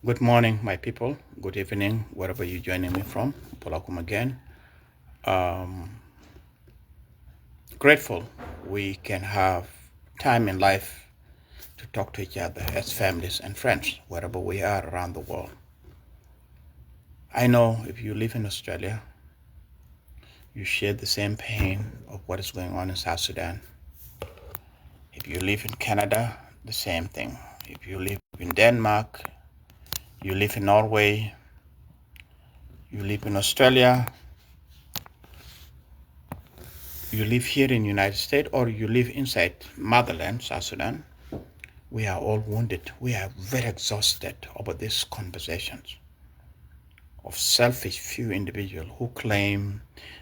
Good morning, my people. Good evening, wherever you're joining me from. Polakum again. Um, Grateful we can have time in life to talk to each other as families and friends, wherever we are around the world. I know if you live in Australia, you share the same pain of what is going on in South Sudan. If you live in Canada, the same thing. If you live in Denmark, you live in Norway, you live in Australia, you live here in the United States, or you live inside motherland, South Sudan, we are all wounded. We are very exhausted over these conversations of selfish few individuals who claim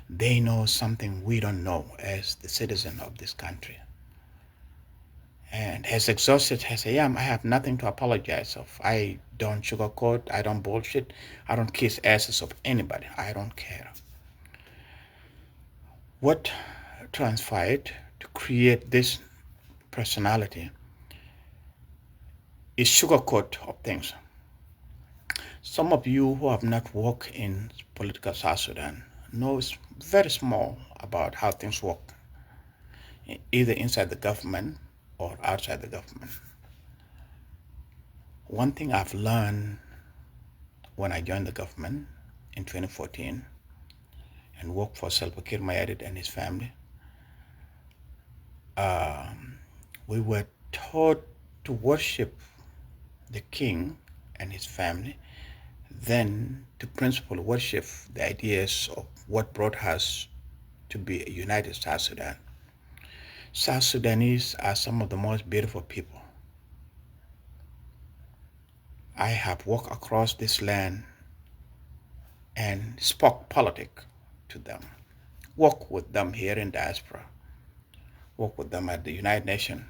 they know something we don't know as the citizen of this country. And as exhausted as I am, I have nothing to apologize of. I don't sugarcoat, I don't bullshit, I don't kiss asses of anybody. I don't care. What transpired to create this personality is sugarcoat of things. Some of you who have not worked in political South Sudan know very small about how things work, either inside the government or outside the government. One thing I've learned when I joined the government in 2014 and worked for Salva Kiir Mayardit and his family, we were taught to worship the king and his family, then to principally worship the ideas of what brought us to be a united South Sudan. South Sudanese are some of the most beautiful people. I have walked across this land and spoke politics to them, worked with them here in diaspora, worked with them at the United Nations,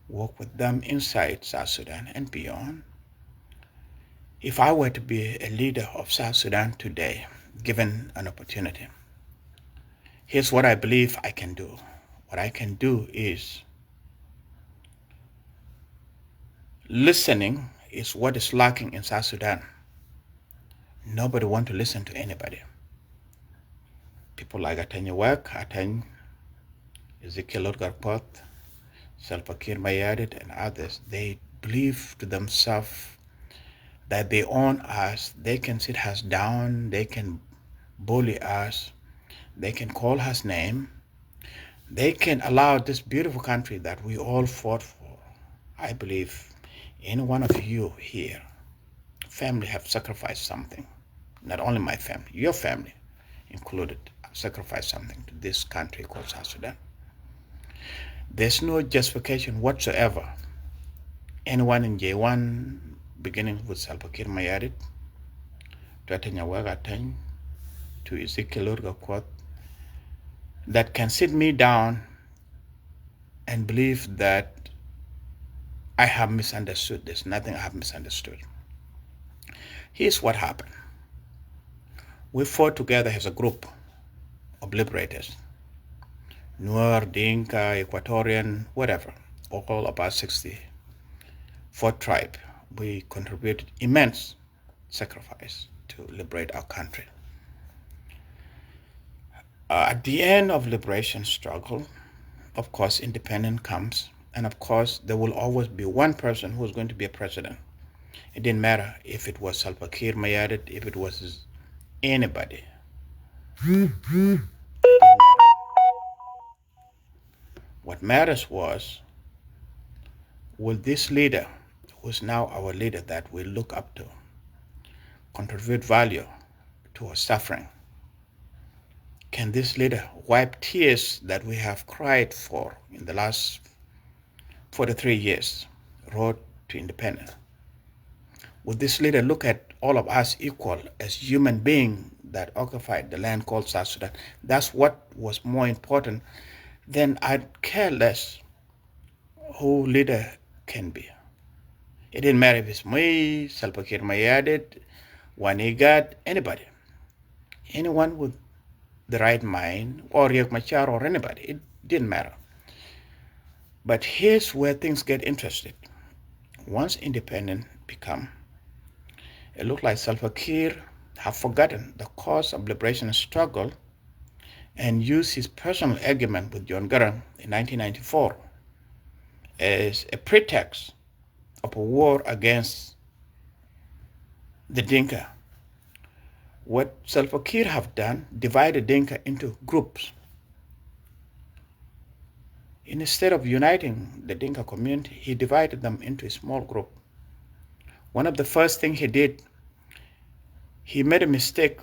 worked with them inside South Sudan and beyond. If I were to be a leader of South Sudan today, given an opportunity, here's what I believe I can do. What I can do is listening is what is lacking in South Sudan. Nobody wants to listen to anybody. People like Atanya Wek, Atany, Ezekiel Garpoth, Salva Kiir Mayardit, and others, they believe to themselves that they own us. They can sit us down, they can bully us, they can call us name, they can allow this beautiful country that we all fought for. I believe any one of you here, family have sacrificed something. Not only my family, your family included, sacrificed something to this country called South Sudan. There's no justification whatsoever. Anyone in J1, beginning with Salva Kiir Mayardit, to Atanya Wagatany, to Ezekiel Urgakwat, that can sit me down and believe that I have misunderstood. There's nothing I have misunderstood. Here's what happened. We fought together as a group of liberators. Nuer, Dinka, Equatorian, whatever, all about 64 tribe. We contributed immense sacrifice to liberate our country. At the end of liberation struggle, of course, independence comes, and of course, there will always be one person who is going to be a president. It didn't matter if it was Salva Kiir Mayardit, if it was anybody. What matters was, will this leader, who is now our leader that we look up to, contribute value to our suffering? Can this leader wipe tears that we have cried for in the last 43 years, road to independence? Will this leader look at all of us equal as human beings that occupied the land called South Sudan? That's what was more important. Then I'd care less who leader can be. It didn't matter if it's me, Salva Kiir Mayardit, Wanigat, anybody. Anyone with the right mind, or Riek Machar, or anybody. It didn't matter. But here's where things get interesting. Once independent become, It looked like Salva Kiir had forgotten the cause of liberation struggle and used his personal argument with John Garang in 1994 as a pretext of a war against the Dinka. What Salva Kiir have done, divided Dinka into groups. Instead of uniting the Dinka community, he divided them into a small group. One of the first things he did, he made a mistake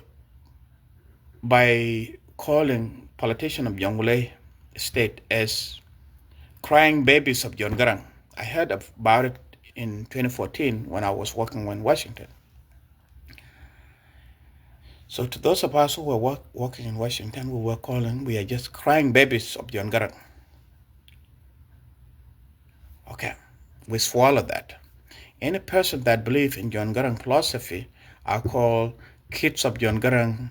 by calling politicians of Jonglei state as crying babies of John Garang. I heard about it in 2014 when I was working in Washington. So to those of us who were working in Washington, we are just crying babies of John Garang. Okay, we swallowed that. Any person that believes in John Garang philosophy are called kids of John Garang,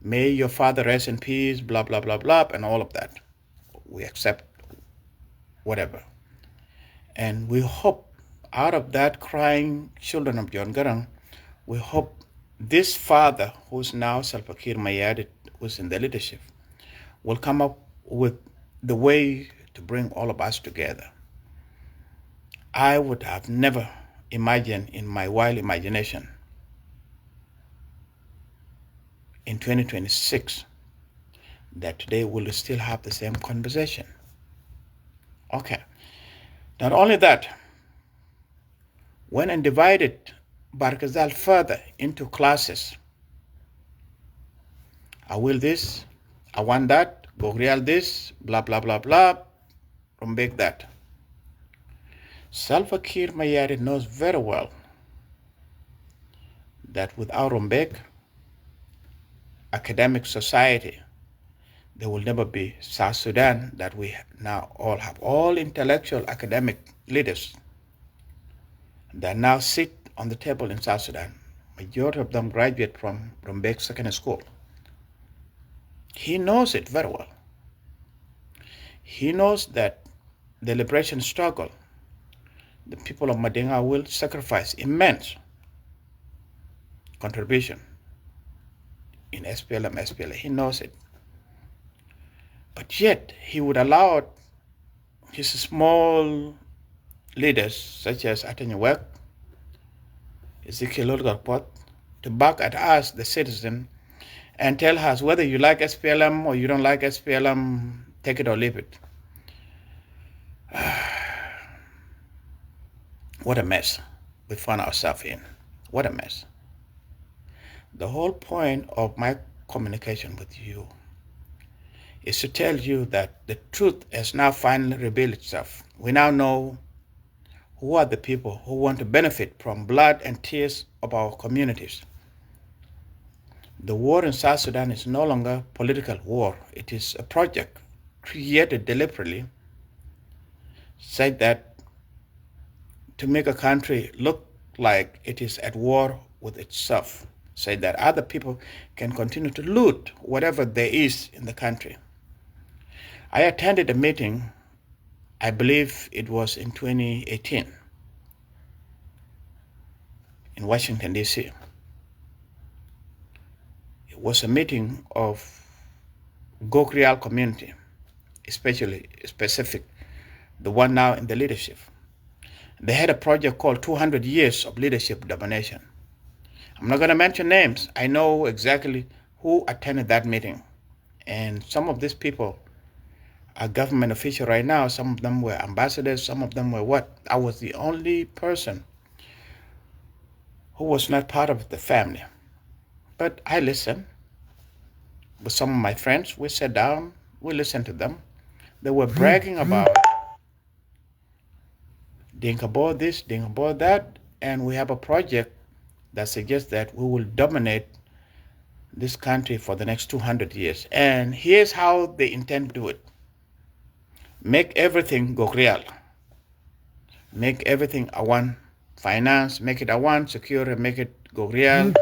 may your father rest in peace, blah, blah, blah, blah, and all of that. We accept whatever. And we hope out of that crying children of John Garang, we hope this father, who's now Salva Kiir Mayardit, who's in the leadership, will come up with the way to bring all of us together. I would have never imagined in my wild imagination in 2026 that today we'll still have the same conversation. Okay. Not only that, went and divided Barkazal further into classes. I will this, I want that, Gogrial this, blah, blah, blah, blah, Rumbek that. Salva Kiir Mayardit knows very well that without Rumbek, academic society, there will never be South Sudan that we now all have. All intellectual academic leaders that now sit on the table in South Sudan, majority of them graduate from Rumbek Secondary School. He knows it very well. He knows that the liberation struggle, the people of Madinga will sacrifice immense contribution in SPLA. He knows it. But yet, he would allow his small leaders, such as Atanyawek, Ezekiel Lodgarpot, to back at us, the citizen, and tell us whether you like SPLM or you don't like SPLM, take it or leave it. What a mess we found ourselves in. What a mess. The whole point of my communication with you is to tell you that the truth has now finally revealed itself. We now know who are the people who want to benefit from blood and tears of our communities. The war in South Sudan is no longer a political war. It is a project created deliberately, said that to make a country look like it is at war with itself, say that other people can continue to loot whatever there is in the country. I attended a meeting, I believe it was in 2018, in Washington, D.C. It was a meeting of Gokrial community, especially specific, the one now in the leadership. They had a project called 200 Years of Leadership Domination. I'm not going to mention names. I know exactly who attended that meeting. And some of these people are government officials right now. Some of them were ambassadors. Some of them were what? I was the only person who was not part of the family. But I listened with some of my friends. We sat down. We listened to them. They were bragging about Dinka board this, Dinka board that. And we have a project that suggests that we will dominate this country for the next 200 years. And here's how they intend to do it. Make everything go real. Make everything a one. Finance, make it a one. Security, make it go real.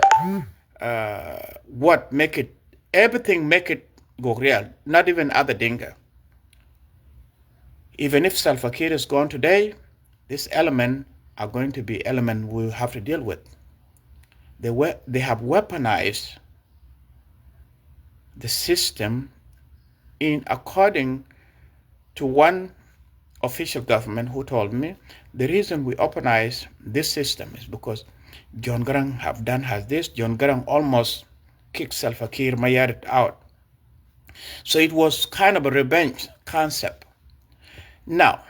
Make it, everything make it go real. Not even other Dinka. Even if Salva Kiir is gone today, this element are going to be element we'll have to deal with. They have weaponized the system in according to one official government who told me the reason we weaponize this system is because John Garang has this. John Garang almost kicked Salva Kiir Mayardit out. So it was kind of a revenge concept. Now,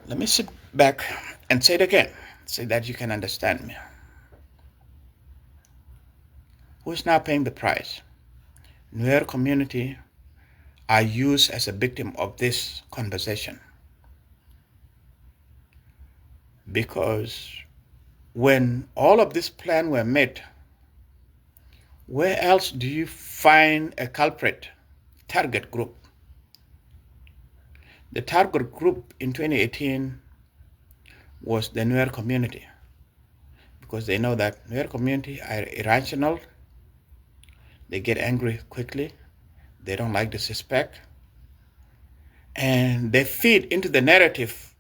let me sit back and say it again so that you can understand me. Who is now paying the price? Nuer community are used as a victim of this conversation. Because when all of this plan were made, where else do you find a culprit target group? The target group in 2018 was the Nuer community, because they know that Nuer community are irrational, they get angry quickly, they don't like disrespect, and they feed into the narrative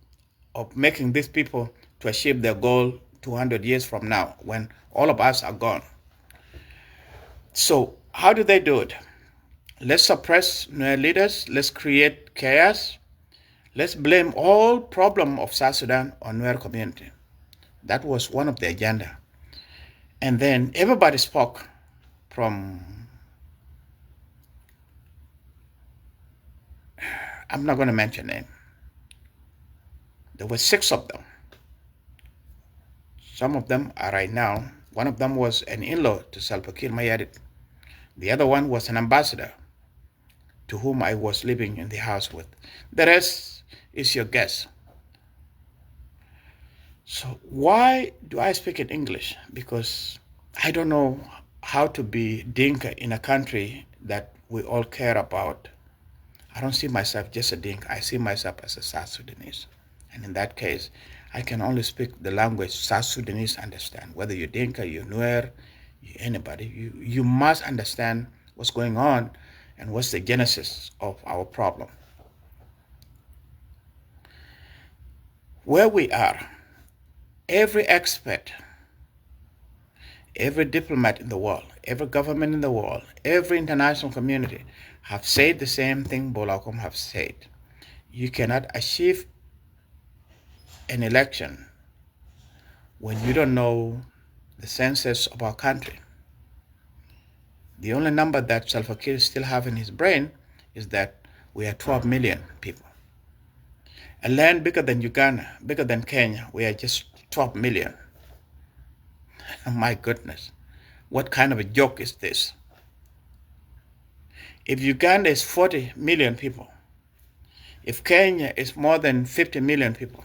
of making these people to achieve their goal 200 years from now when all of us are gone. So how do they do it? Let's suppress Nuer leaders, let's create chaos, let's blame all problem of South Sudan on Nuer community. That was one of the agenda. And then everybody spoke from, I'm not going to mention name. There were 6 of them. Some of them are right now. One of them was an in-law to Salva Kiir Mayardit. The other one was an ambassador to whom I was living in the house with. The rest is your guess. So why do I speak in English? Because I don't know how to be Dinka in a country that we all care about. I don't see myself just a Dinka. I see myself as a South Sudanese. And in that case, I can only speak the language South Sudanese understand. Whether you're Dinka, you're Nuer, you're anybody, you must understand what's going on and what's the genesis of our problem. Where we are, every expert, every diplomat in the world, every government in the world, every international community have said the same thing Bolakom have said. You cannot achieve an election when you don't know the census of our country. The only number that Salva Kiir still have in his brain is that we are 12 million people. A land bigger than Uganda, bigger than Kenya, we are just 12 million. My goodness, what kind of a joke is this? If Uganda is 40 million people, if Kenya is more than 50 million people,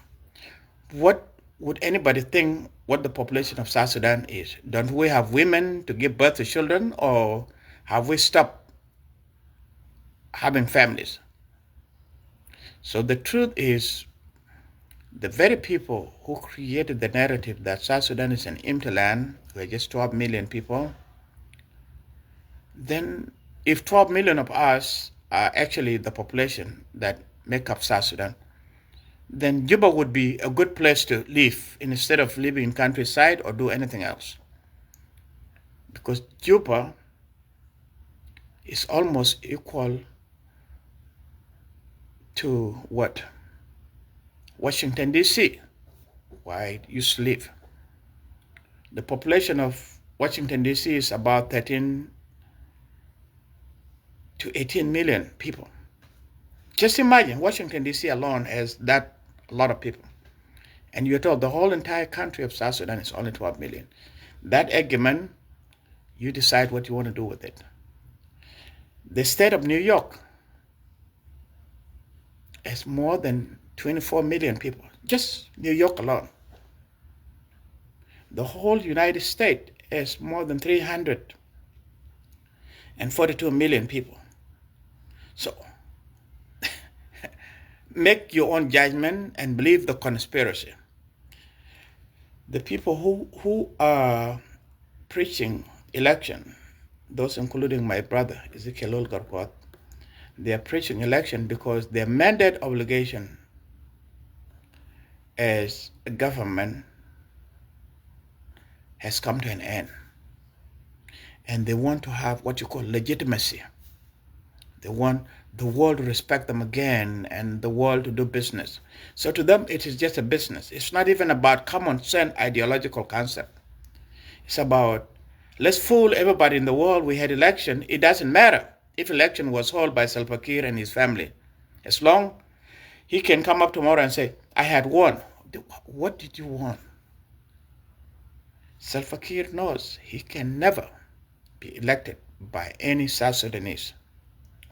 what would anybody think what the population of South Sudan is? Don't we have women to give birth to children, or have we stopped having families? So the truth is, the very people who created the narrative that South Sudan is an empty land, we're just 12 million people, then if 12 million of us are actually the population that make up South Sudan, then Juba would be a good place to live instead of living in countryside or do anything else. Because Juba is almost equal to what? Washington, D.C., where I used to live. The population of Washington, D.C. is about 13 to 18 million people. Just imagine Washington, D.C. alone has that a lot of people. And you're told the whole entire country of South Sudan is only 12 million. That argument, you decide what you want to do with it. The state of New York has more than 24 million people, just New York alone. The whole United States has more than 342 million people. So make your own judgment and believe the conspiracy. The people who are preaching election, those including my brother, Ezekiel Garquat, they are preaching election because their mandate obligation as a government has come to an end. And they want to have what you call legitimacy. They want the world to respect them again and the world to do business. So to them, it is just a business. It's not even about common sense ideological concept. It's about, let's fool everybody in the world. We had election. It doesn't matter if election was held by Salva Kiir and his family. As long he can come up tomorrow and say, I had won. What did you want? Salva Kiir knows he can never be elected by any South Sudanese.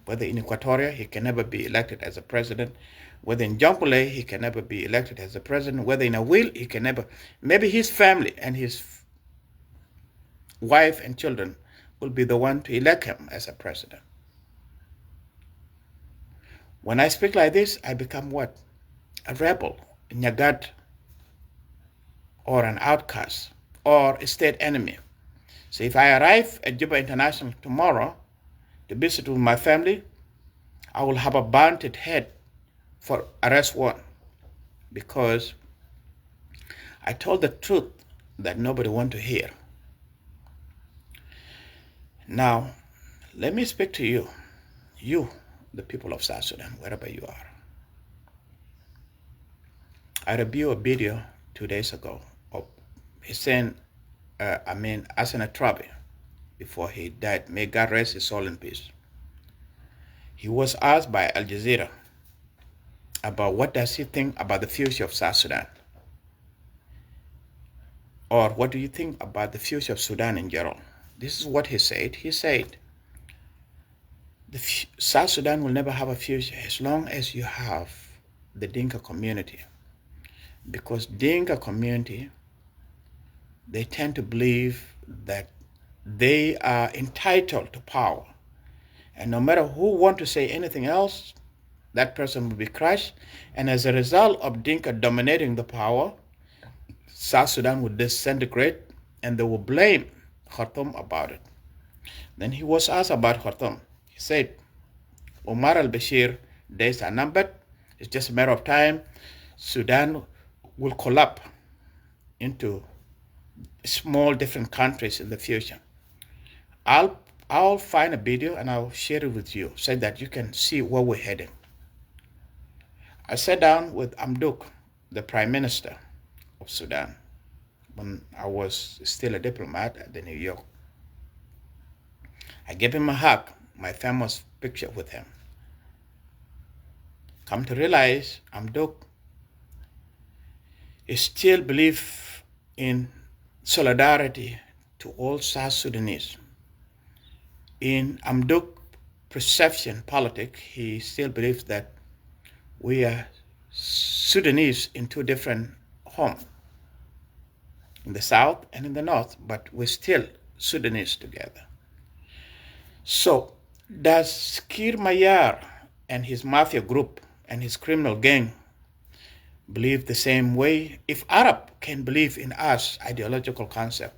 Whether in Equatoria, he can never be elected as a president. Whether in Jonglei, he can never be elected as a president. Whether in Awil, he can never. Maybe his family and his wife and children will be the one to elect him as a president. When I speak like this, I become what? A rebel, a Nyagat, or an outcast, or a state enemy. So if I arrive at Juba International tomorrow to visit with my family, I will have a banded head for arrest warrant because I told the truth that nobody wants to hear. Now, let me speak to you, the people of South Sudan, wherever you are. I reviewed a video 2 days ago of Hassan Trabi before he died. May God rest his soul in peace. He was asked by Al Jazeera about what does he think about the future of South Sudan, or what do you think about the future of Sudan in general. This is what he said. He said, South Sudan will never have a future as long as you have the Dinka community, because Dinka community, they tend to believe that they are entitled to power. And no matter who wants to say anything else, that person will be crushed. And as a result of Dinka dominating the power, South Sudan would disintegrate, and they will blame Khartoum about it. Then he was asked about Khartoum. He said, Omar al-Bashir days are numbered. It's just a matter of time. Sudan will collapse into small different countries in the future. I'll find a video and I'll share it with you so that you can see where we're heading. I sat down with Amduk, the Prime Minister of Sudan, when I was still a diplomat at the New York. I gave him a hug, my famous picture with him. Come to realize, Amduk still believes in solidarity to all South Sudanese. In Amduk perception politics, he still believes that we are Sudanese in two different homes, in the south and in the north, but we're still Sudanese together. So does Kir Mayar and his mafia group and his criminal gang believe the same way? If Arab can believe in us ideological concept,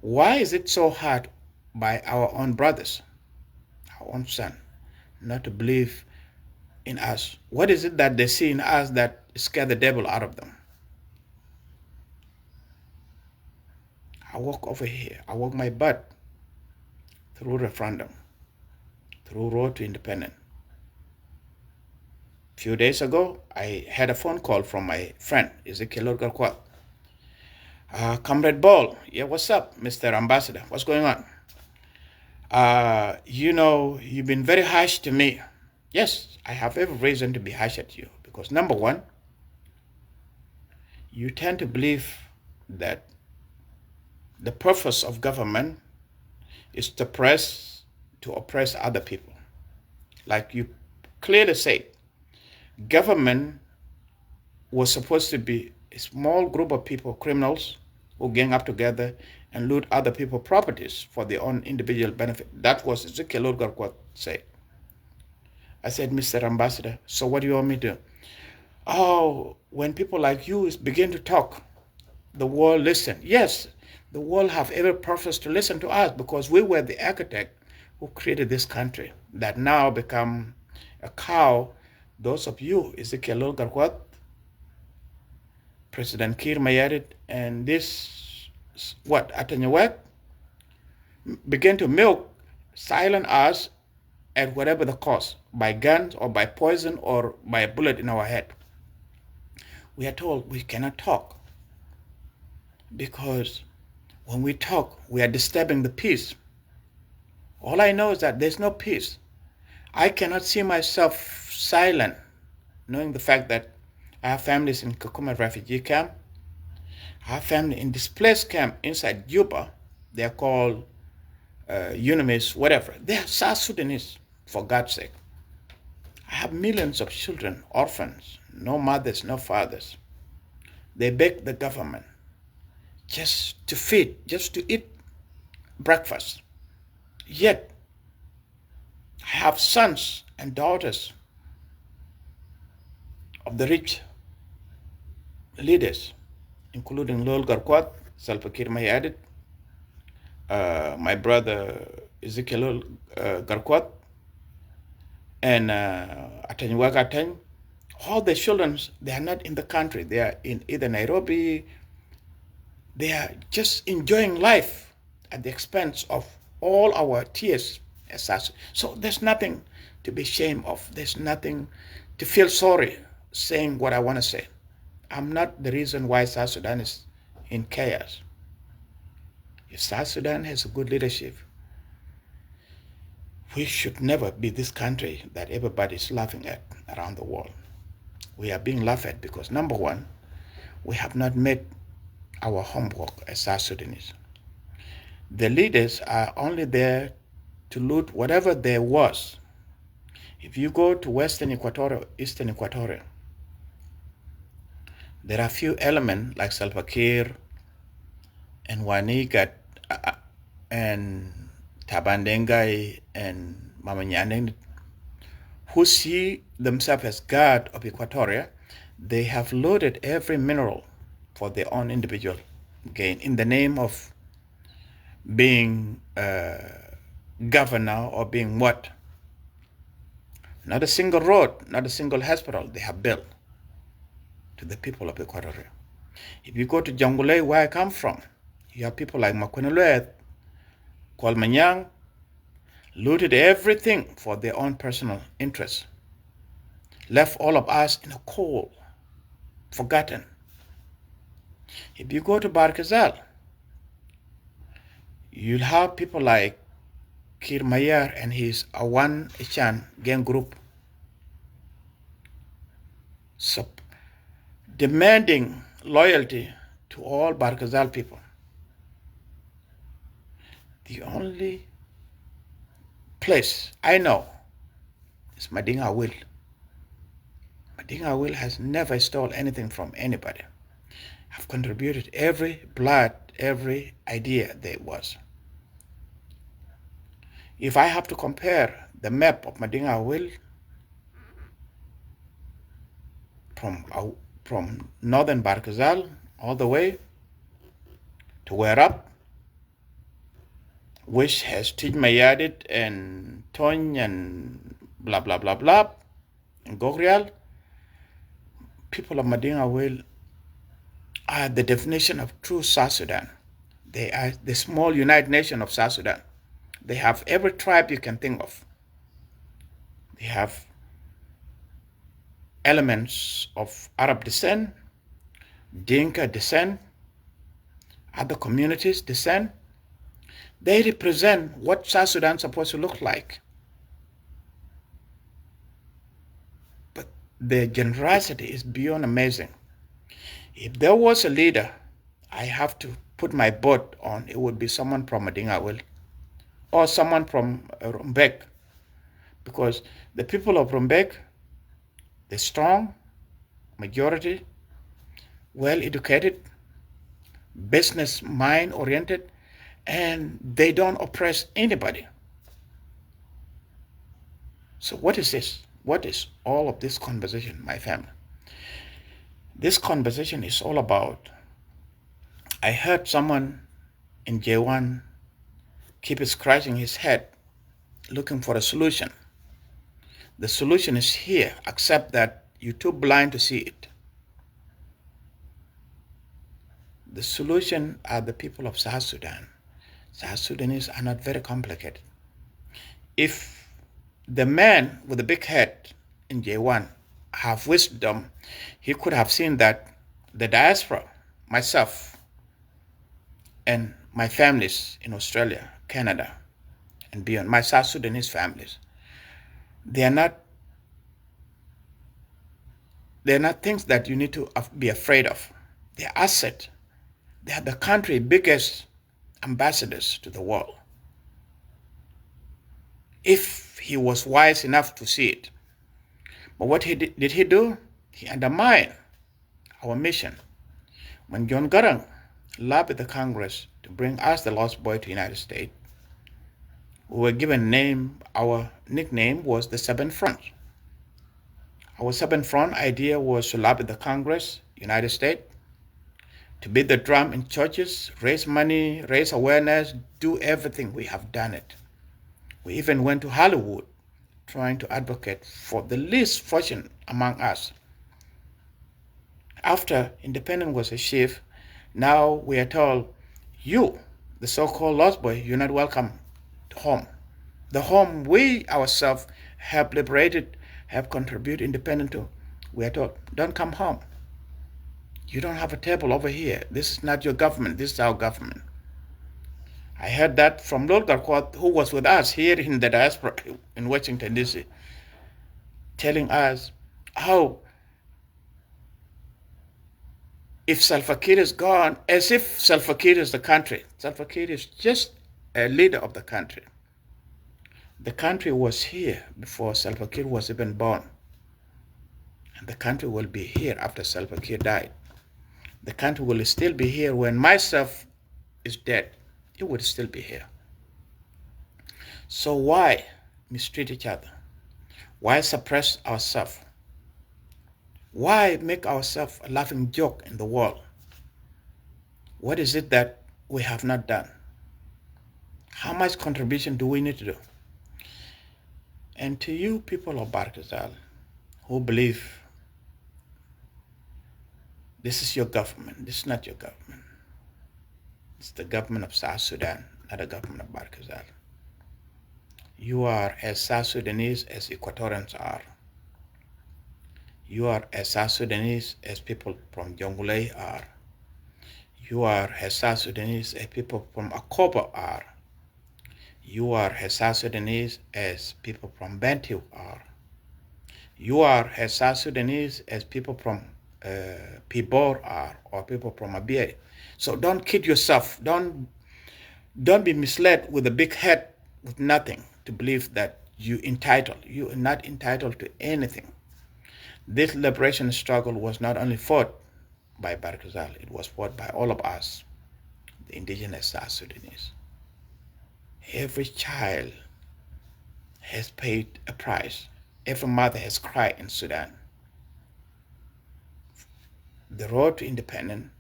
why is it so hard by our own brothers, our own son, not to believe in us? What is it that they see in us that scare the devil out of them? I walk over here, I walk my butt through referendum, through road to independence. A few days ago, I had a phone call from my friend, Ezekiel Garquat. Comrade Ball, yeah, what's up, Mr. Ambassador? What's going on? You've been very harsh to me. Yes, I have every reason to be harsh at you because number one, you tend to believe that the purpose of government is to oppress other people. Like you clearly said, government was supposed to be a small group of people, criminals, who gang up together and loot other people's properties for their own individual benefit. That was Ezekiel Garquat said. I said, Mr. Ambassador, so what do you want me to do? Oh, when people like you begin to talk, the world listen. Yes, the world have every purpose to listen to us because we were the architect who created this country that now become a cow. Those of you, Ezekiel Garquat, President Kir Mayadit, and this what, Atanyawek, begin to milk, silence us at whatever the cost, by guns or by poison or by a bullet in our head. We are told we cannot talk because when we talk, we are disturbing the peace. All I know is that there's no peace. I cannot see myself silent, knowing the fact that I have families in Kakuma refugee camp. I have family in displaced camp inside Juba. They are called UNIMIS, whatever. They are South Sudanese, for God's sake. I have millions of children, orphans, no mothers, no fathers. They beg the government just to feed, just to eat breakfast. Yet, I have sons and daughters of the rich leaders, including Lol Garkwat, Salva Kiir Mayadit, my brother Ezekiel Garkwat, and Atanyuwag Atany. All the children, they are not in the country. They are in either Nairobi. They are just enjoying life at the expense of all our tears. So there's nothing to be ashamed of. There's nothing to feel sorry saying what I want to say. I'm not the reason why South Sudan is in chaos. If South Sudan has a good leadership, we should never be this country that everybody's laughing at around the world. We are being laughed at because, number one, we have not made our homework as South Sudanese. The leaders are only there to loot whatever there was. If you go to Western Equatoria, Eastern Equatoria, there are few elements like Salva Kiir and Wanigat and Tabandengai and Mama Nyandeng, who see themselves as God of Equatoria. They have loaded every mineral for their own individual gain in the name of being governor or being what? Not a single road, not a single hospital they have built to the people of Equatoria. If you go to Jangule, where I come from, you have people like Makweneluet, Kwalmanyang, looted everything for their own personal interests, left all of us in a cold, forgotten. If you go to Barkazal, you'll have people like Kir Mayar and his Awan Echan gang group demanding loyalty to all Barkazal people. The only place I know is Madinga Will. Madinga Will has never stolen anything from anybody. I've contributed every blood, every idea there was. If I have to compare the map of Madinga Will from northern Barkazal all the way to Werap, which has Tijmayadit and Tony and blah, blah, blah, blah, and Gogrial, people of Madinga Will are the definition of true South Sudan. They are the small United Nation of South Sudan. They have every tribe you can think of. They have elements of Arab descent, Dinka descent, other communities descent. They represent what South Sudan is supposed to look like. But their generosity is beyond amazing. If there was a leader I have to put my vote on, it would be someone from Madinga Will or someone from Rumbek, because the people of Rumbek, they're strong, majority, well-educated, business mind-oriented, and they don't oppress anybody. So what is this? What is all of this conversation, my family? This conversation is all about, I heard someone in J1 keep scratching his head looking for a solution. The solution is here, except that you're too blind to see it. The solution are the people of South Sudan. South Sudanese are not very complicated. If the man with the big head in J1 have wisdom, he could have seen that the diaspora, myself, and my families in Australia, Canada, and beyond, my South Sudanese families, they are not things that you need to be afraid of. They are assets. They are the country's biggest ambassadors to the world. If he was wise enough to see it. But what did he do? He undermined our mission. When John Garang lobbied the Congress to bring us, the lost boy, to the United States, we were given name, our nickname was the Seventh Front. Our Seventh Front idea was to lobby the Congress, United States, to beat the drum in churches, raise money, raise awareness, do everything. We have done it. We even went to Hollywood trying to advocate for the least fortunate among us. After independence was achieved, now we are told, you, the so-called lost boy, you're not welcome home. The home we ourselves have liberated, have contributed independent to, we are told, don't come home. You don't have a table over here. This is not your government. This is our government. I heard that from Lord Garquat, who was with us here in the diaspora in Washington, D.C., telling us how if Salva Kiir is gone, as if Salva Kiir is the country. Salva Kiir is just a leader of the country. The country was here before Salva Kiir was even born. And the country will be here after Salva Kiir died. The country will still be here when myself is dead. It would still be here. So why mistreat each other? Why suppress ourselves? Why make ourselves a laughing joke in the world? What is it that we have not done? How much contribution do we need to do? And to you people of Barkazal who believe this is your government, this is not your government. It's the government of South Sudan, not the government of Barkazal. You are as South Sudanese as Equatorians are. You are as South Sudanese as people from Jonglei are. You are as South Sudanese as people from Akoba are. You are as South Sudanese as people from Bantu are. You are as South Sudanese as people from Pibor are, or people from Abiy. So don't kid yourself. Don't be misled with a big head with nothing to believe that you're entitled. You are not entitled to anything. This liberation struggle was not only fought by Barkazal, it was fought by all of us, the indigenous South Sudanese. Every child has paid a price. Every mother has cried in Sudan. The road to independence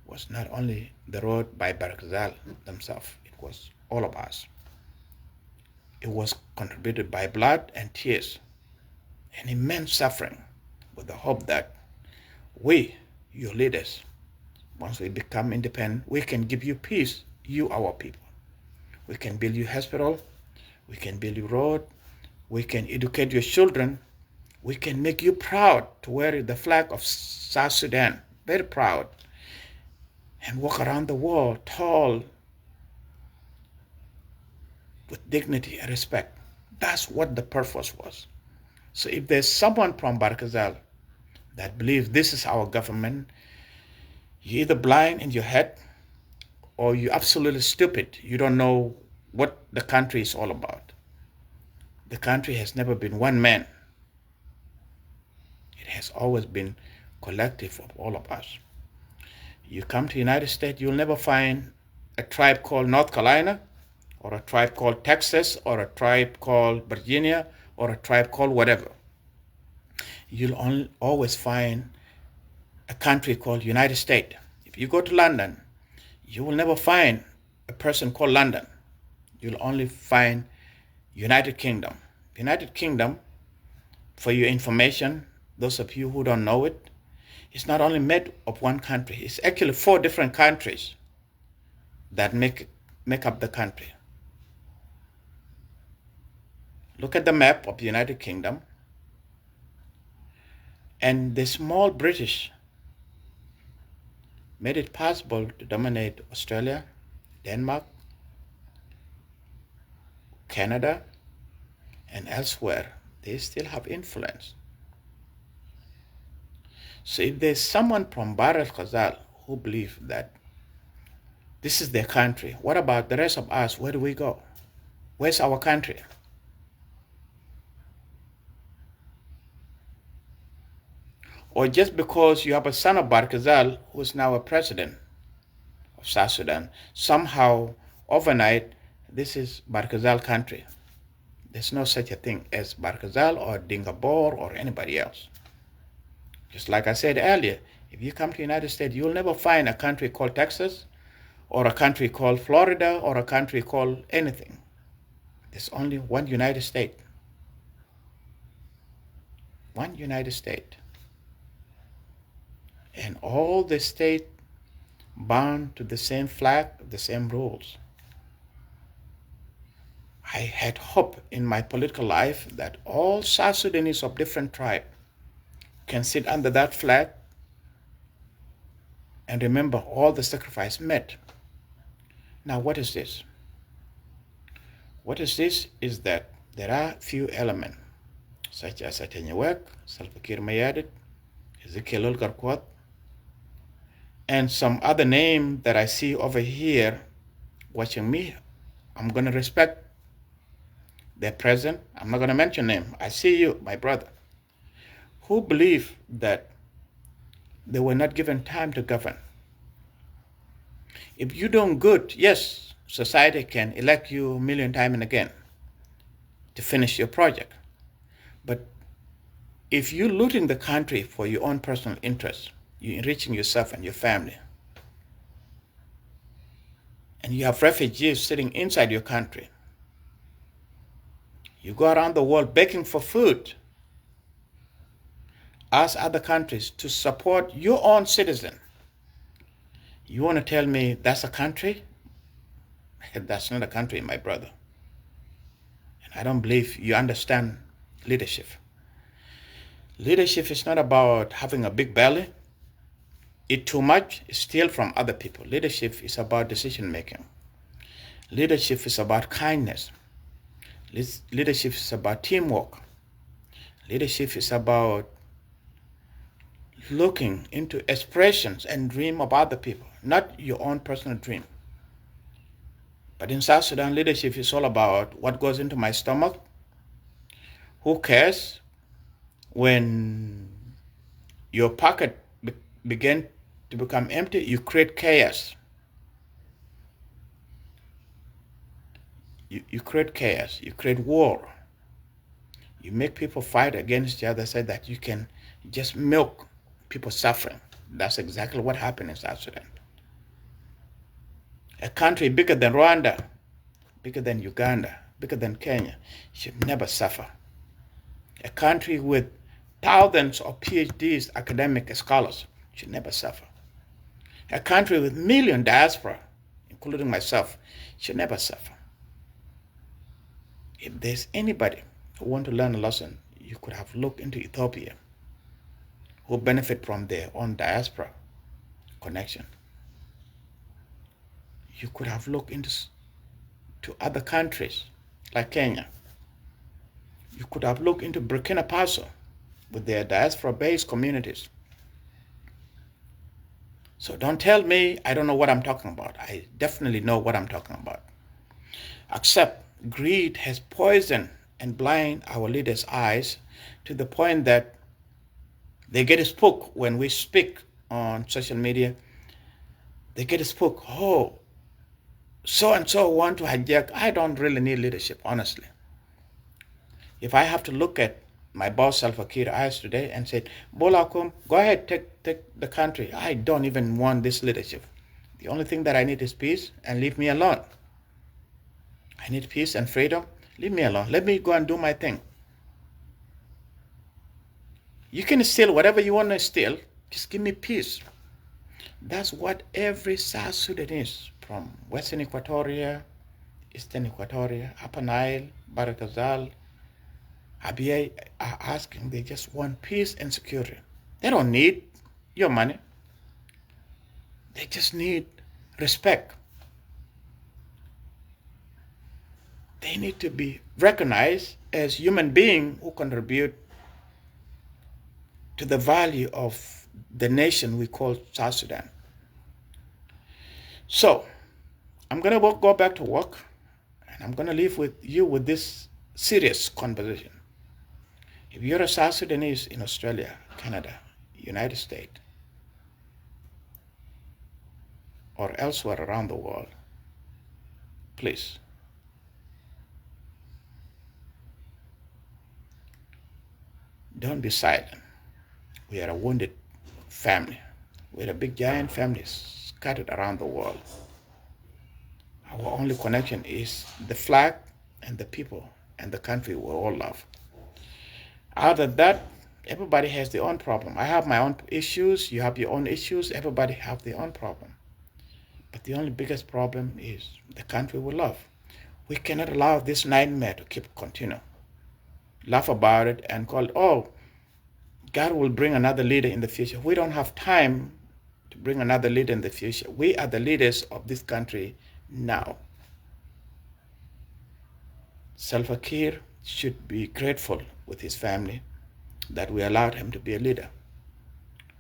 was not only the road by Barkazal themselves, it was all of us. It was contributed by blood and tears and immense suffering, with the hope that we, your leaders, once we become independent, we can give you peace, you, our people. We can build you hospital, we can build you road, we can educate your children, we can make you proud to wear the flag of South Sudan, very proud, and walk around the world tall with dignity and respect. That's what the purpose was. So if there's someone from Barkazal that believes this is our government, you're either blind in your head or you're absolutely stupid. You don't know what the country is all about. The country has never been one man. It has always been collective of all of us. You come to the United States, you'll never find a tribe called North Carolina, or a tribe called Texas, or a tribe called Virginia, or a tribe called whatever. You'll always find a country called United States. If you go to London, you will never find a person called London. You'll only find United Kingdom. United Kingdom, for your information, those of you who don't know it, It's not only made of one country. It's actually 4 different countries that make up the country. Look at the map of the United Kingdom, and the small British made it possible to dominate Australia, Denmark, Canada, and elsewhere. They still have influence. So if there's someone from Bahr el-Ghazal who believes that this is their country, what about the rest of us? Where do we go? Where's our country? Or just because you have a son of Bahr el-Ghazal who is now a president of South Sudan, somehow overnight, this is Bahr el-Ghazal country. There's no such a thing as Bahr el-Ghazal or Dingabor or anybody else. Just like I said earlier, if you come to the United States, you'll never find a country called Texas or a country called Florida or a country called anything. There's only one United States. One United States. And all the states bound to the same flag, the same rules. I had hope in my political life that all South Sudanese of different tribes can sit under that flag and remember all the sacrifice made. Now, what is this? What is this is that there are few elements, such as Atanyawek, Salva Kiir Mayardit, Ezekiel Olgarkwat, and some other name that I see over here watching me. I'm going to respect their presence. I'm not going to mention them. I see you, my brother, who believe that they were not given time to govern. If you're doing good, yes, society can elect you a million times and again to finish your project. But if you're looting the country for your own personal interest, you're enriching yourself and your family, and you have refugees sitting inside your country, you go around the world begging for food, ask other countries to support your own citizen. You want to tell me that's a country? That's not a country, my brother. And I don't believe you understand leadership. Leadership is not about having a big belly, eat too much, steal from other people. Leadership is about decision making. Leadership is about kindness. Leadership is about teamwork. Leadership is about looking into expressions and dream of other people, not your own personal dream. But in South Sudan, leadership is all about what goes into my stomach. Who cares when your pocket begin to become empty? You create chaos. You create chaos. You create war. You make people fight against the other side that you can just milk people suffering. That's exactly what happened in South Sudan. A country bigger than Rwanda, bigger than Uganda, bigger than Kenya, should never suffer. A country with thousands of PhDs, academic scholars, should never suffer. A country with million diaspora, including myself, should never suffer. If there's anybody who want to learn a lesson, you could have looked into Ethiopia, who benefit from their own diaspora connection. You could have looked into other countries like Kenya. You could have looked into Burkina Faso with their diaspora-based communities. So don't tell me I don't know what I'm talking about. I definitely know what I'm talking about. Except greed has poisoned and blinded our leaders' eyes to the point that they get spooked when we speak on social media. They get spooked. Oh, so-and-so want to hijack. I don't really need leadership, honestly. If I have to look at my boss, Salva Kiir, eyes today and say, Bolakum, go ahead, take the country. I don't even want this leadership. The only thing that I need is peace, and leave me alone. I need peace and freedom. Leave me alone. Let me go and do my thing. You can steal whatever you want to steal, Just give me peace. That's what every South Sudanese from Western Equatoria, Eastern Equatoria, Upper Nile, Barakazal, Abyei are asking. They just want peace and security. They don't need your money. They just need respect. They need to be recognized as human beings who contribute to the value of the nation we call South Sudan. So I'm going to go back to work, and I'm going to leave with you with this serious conversation. If you're a South Sudanese in Australia, Canada, United States, or elsewhere around the world, please don't be silent. We are a wounded family. We're a big giant family scattered around the world. Our only connection is the flag and the people and the country we all love. Other than that, everybody has their own problem. I have my own issues. You have your own issues. Everybody have their own problem. But the only biggest problem is the country we love. We cannot allow this nightmare to keep continue. Laugh about it and call it, oh, God will bring another leader in the future. We don't have time to bring another leader in the future. We are the leaders of this country now. Salva Kiir should be grateful with his family that we allowed him to be a leader.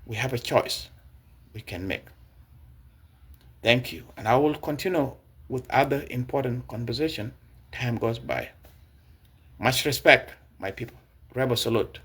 We have a choice we can make. Thank you. And I will continue with other important conversation. Time goes by. Much respect, my people. Rebel salute.